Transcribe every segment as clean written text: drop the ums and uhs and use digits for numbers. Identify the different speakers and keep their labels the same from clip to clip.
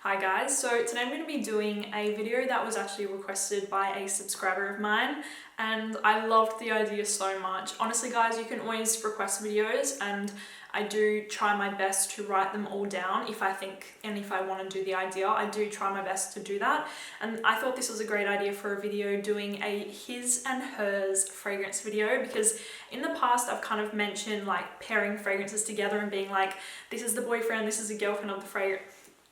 Speaker 1: Hi guys, so today I'm going to be doing a video that was actually requested by a subscriber of mine and I loved the idea so much. Honestly guys, you can always request videos and I do try my best to write them all down if I think and if I want to do the idea. I do try my best to do that, and I thought this was a great idea for a video doing a his and hers fragrance video, because in the past I've kind of mentioned like pairing fragrances together and being like, this is the boyfriend, this is the girlfriend of the fragrance.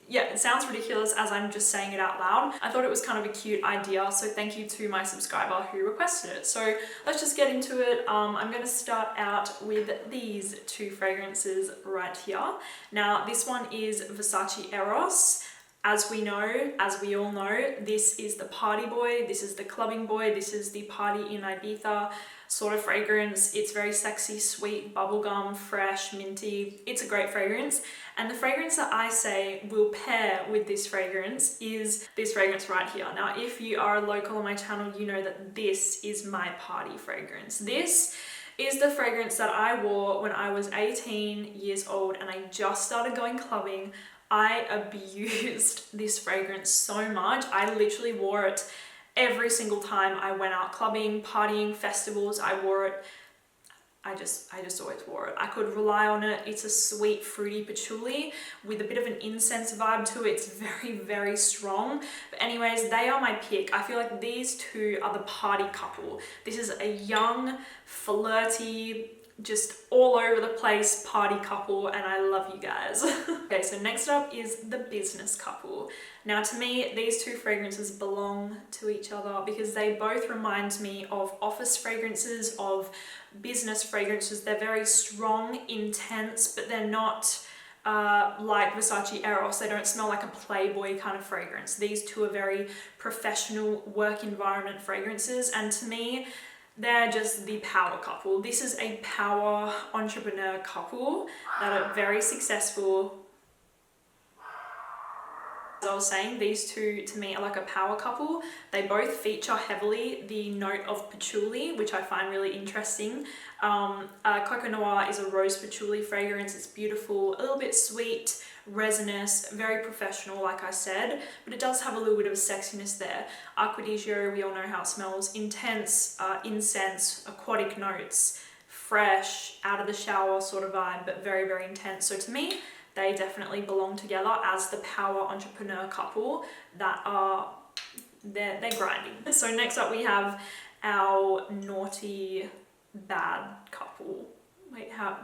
Speaker 1: Yeah, it sounds ridiculous as I'm just saying it out loud. I thought it was kind of a cute idea, so thank you to my subscriber who requested it. So let's just get into it. I'm going to start out with these two fragrances right here. Now this one is Versace Eros. As we all know, this is the party boy, this is the clubbing boy, this is the party in Ibiza sort of fragrance. It's very sexy, sweet, bubblegum, fresh, minty. It's a great fragrance. And the fragrance that I say will pair with this fragrance is this fragrance right here. Now, if you are local on my channel, you know that this is my party fragrance. This is the fragrance that I wore when I was 18 years old and I just started going clubbing. I abused this fragrance so much. I literally wore it every single time I went out clubbing, partying, festivals. I wore it. I just always wore it. I could rely on it. It's a sweet, fruity patchouli with a bit of an incense vibe to it. It's very, very strong. But anyways, they are my pick. I feel like these two are the party couple. This is a young, flirty, just all over the place party couple, and I love you guys. Okay, so next up is the business couple. Now to me, these two fragrances belong to each other because they both remind me of office fragrances, of business fragrances. They're very strong, intense, but they're not like Versace Eros. They don't smell like a Playboy kind of fragrance. These two are very professional work environment fragrances, and to me, they're just the power couple. This is a power entrepreneur couple that are very successful. As I was saying, these two to me are like a power couple. They both feature heavily the note of patchouli, which I find really interesting. Coco Noir is a rose patchouli fragrance. It's beautiful, a little bit sweet, resinous, very professional, like I said, but it does have a little bit of a sexiness there. Acquadisio, we all know how it smells. Intense, incense, aquatic notes, fresh, out of the shower sort of vibe, but very, very intense. So to me, they definitely belong together as the power entrepreneur couple that are, they're grinding. So next up we have our naughty bad couple. Wait, how?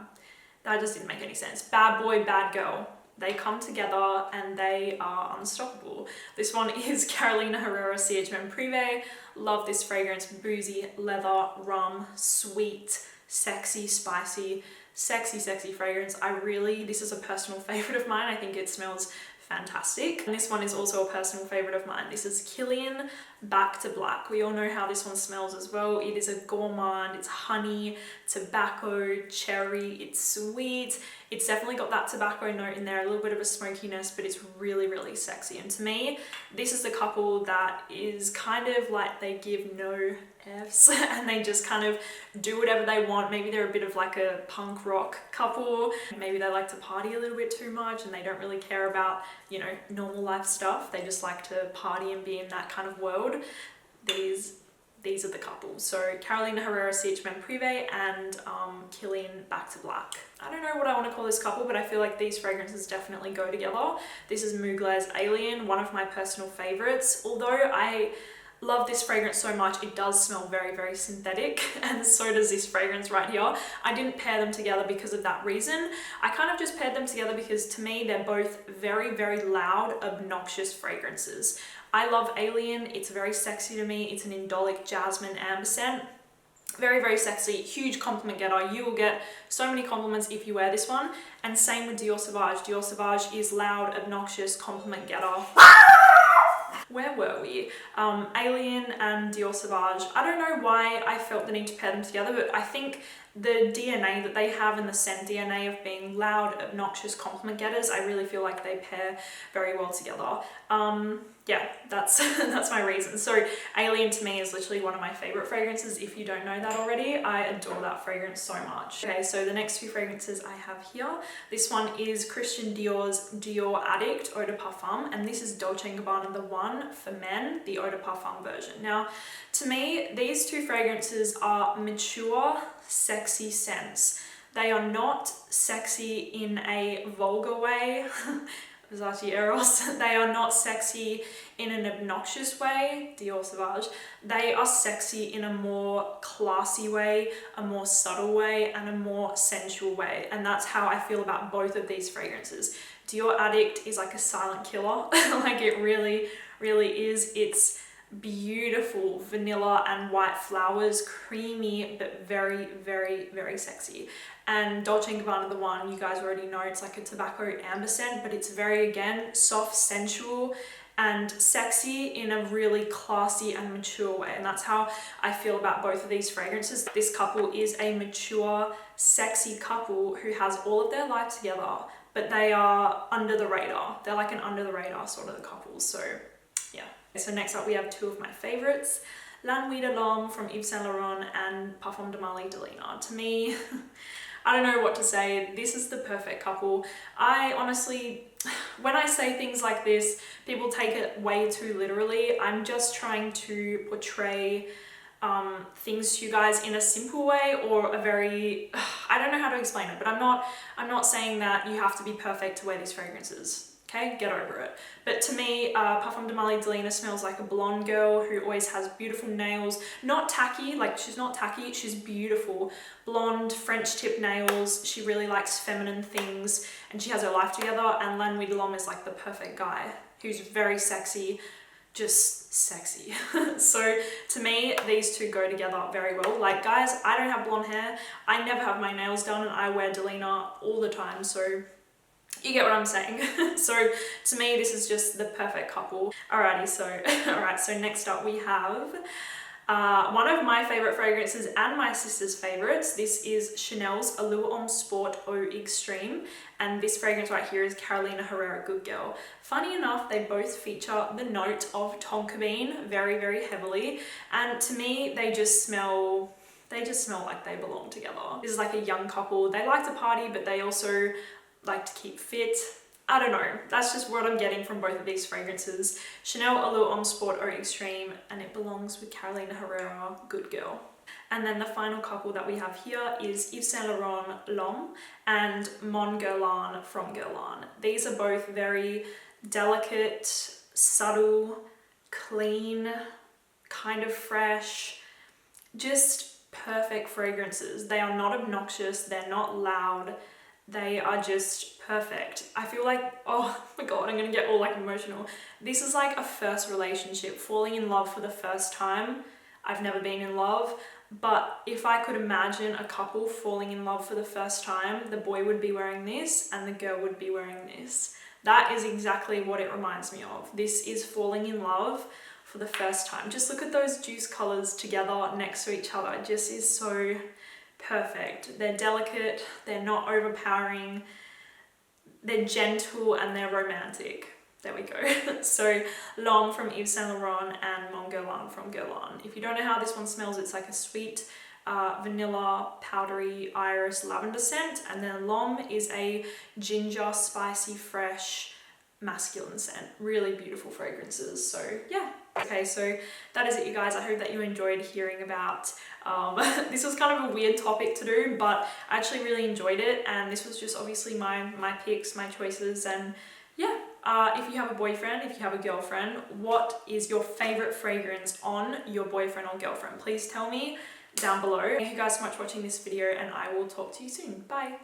Speaker 1: That just didn't make any sense. Bad boy, bad girl. They come together and they are unstoppable. This one is Carolina Herrera Chmm Prive. Love this fragrance. Boozy, leather, rum, sweet, sexy, spicy, sexy fragrance. This is a personal favorite of mine. I think it smells fantastic. And this one is also a personal favorite of mine. This is Killian Back to Black. We all know how this one smells as well. It is a gourmand. It's honey, tobacco, cherry. It's sweet. It's definitely got that tobacco note in there, a little bit of a smokiness, but it's really, really sexy. And to me, this is the couple that is kind of like they give no F's and they just kind of do whatever they want. Maybe they're a bit of like a punk rock couple. Maybe they like to party a little bit too much and they don't really care about, you know, normal life stuff. They just like to party and be in that kind of world. These are the couples. So Carolina Herrera Chmm Prive and Killian Back to Black. I don't know what I want to call this couple, but I feel like these fragrances definitely go together. This is Muglass Alien, one of my personal favorites. Although I love this fragrance so much, it does smell very, very synthetic, and so does this fragrance right here. I didn't pair them together because of that reason. I kind of just paired them together because to me, they're both very, very loud, obnoxious fragrances. I love Alien. It's very sexy to me. It's an indolic jasmine amber scent. Very, very sexy, huge compliment getter. You will get so many compliments if you wear this one. And same with Dior Sauvage. Dior Sauvage is loud, obnoxious, compliment getter. Where were we? Alien and Dior Sauvage. I don't know why I felt the need to pair them together, but I think the DNA that they have and the scent DNA of being loud, obnoxious compliment getters, I really feel like they pair very well together. Yeah, that's that's my reason. So Alien to me is literally one of my favorite fragrances. If you don't know that already, I adore that fragrance so much. Okay, so the next two fragrances I have here. This one is Christian Dior's Dior Addict Eau de Parfum, and this is Dolce & Gabbana the one for men, the Eau de Parfum version. Now, to me, these two fragrances are mature, sexy scents. They are not sexy in a vulgar way. Versace Eros. They are not sexy in an obnoxious way, Dior Sauvage. They are sexy in a more classy way, a more subtle way, and a more sensual way. And that's how I feel about both of these fragrances. Dior Addict is like a silent killer. Like it really, really is. It's beautiful vanilla and white flowers, creamy, but very, very, very sexy. And Dolce & Gabbana the one, you guys already know, it's like a tobacco amber scent, but it's very, again, soft, sensual, and sexy in a really classy and mature way. And that's how I feel about both of these fragrances. This couple is a mature, sexy couple who has all of their life together, but they are under the radar. They're like an under the radar sort of the couple. So yeah. So next up we have two of my favorites, La Nuit de l'Homme from Yves Saint Laurent and Parfum Damali Delina. To me, I don't know what to say. This is the perfect couple. I honestly, when I say things like this, people take it way too literally. I'm just trying to portray things to you guys in a simple way, or a very, I don't know how to explain it, but I'm not saying that you have to be perfect to wear these fragrances. Okay, get over it. But to me, Parfum Damali Delina smells like a blonde girl who always has beautiful nails. Not tacky, like she's not tacky, she's beautiful. Blonde, French tip nails. She really likes feminine things and she has her life together. And La Nuit de l'Homme is like the perfect guy who's very sexy, just sexy. So to me, these two go together very well. Like guys, I don't have blonde hair. I never have my nails done and I wear Delina all the time. So you get what I'm saying. So to me, this is just the perfect couple. Alrighty, so alright, so next up we have one of my favorite fragrances and my sister's favorites. This is Chanel's Allure Homme Sport Eau Extreme, and this fragrance right here is Carolina Herrera Good Girl. Funny enough, they both feature the note of tonka bean very, very heavily, and to me, they just smell like they belong together. This is like a young couple. They like to party, but they also like to keep fit. I don't know, that's just what I'm getting from both of these fragrances. Chanel Allure Homme Sport Eau Extreme, and it belongs with Carolina Herrera Good Girl. And then the final couple that we have here is Yves Saint Laurent L'Homme and Mon Guerlain from Guerlain. These are both very delicate, subtle, clean, kind of fresh, just perfect fragrances. They are not obnoxious, they're not loud, they are just perfect. I feel like, oh my god, I'm gonna get all like emotional. This is like a first relationship, falling in love for the first time. I've never been in love, but if I could imagine a couple falling in love for the first time, the boy would be wearing this and the girl would be wearing this. That is exactly what it reminds me of. This is falling in love for the first time. Just look at those juice colors together next to each other. It just is so perfect. They're delicate, they're not overpowering, they're gentle, and they're romantic. There we go. So L'Homme from Yves Saint Laurent and Mon Guerlain from Guerlain. If you don't know how this one smells, it's like a sweet vanilla, powdery iris lavender scent, and then L'Homme is a ginger, spicy, fresh, masculine scent. Really beautiful fragrances. So yeah. Okay, so that is it, you guys. I hope that you enjoyed hearing about this was kind of a weird topic to do, but I actually really enjoyed it, and this was just obviously my picks, my choices. And yeah, if you have a boyfriend, if you have a girlfriend, what is your favorite fragrance on your boyfriend or girlfriend? Please tell me down below. Thank you guys so much for watching this video, and I will talk to you soon. Bye.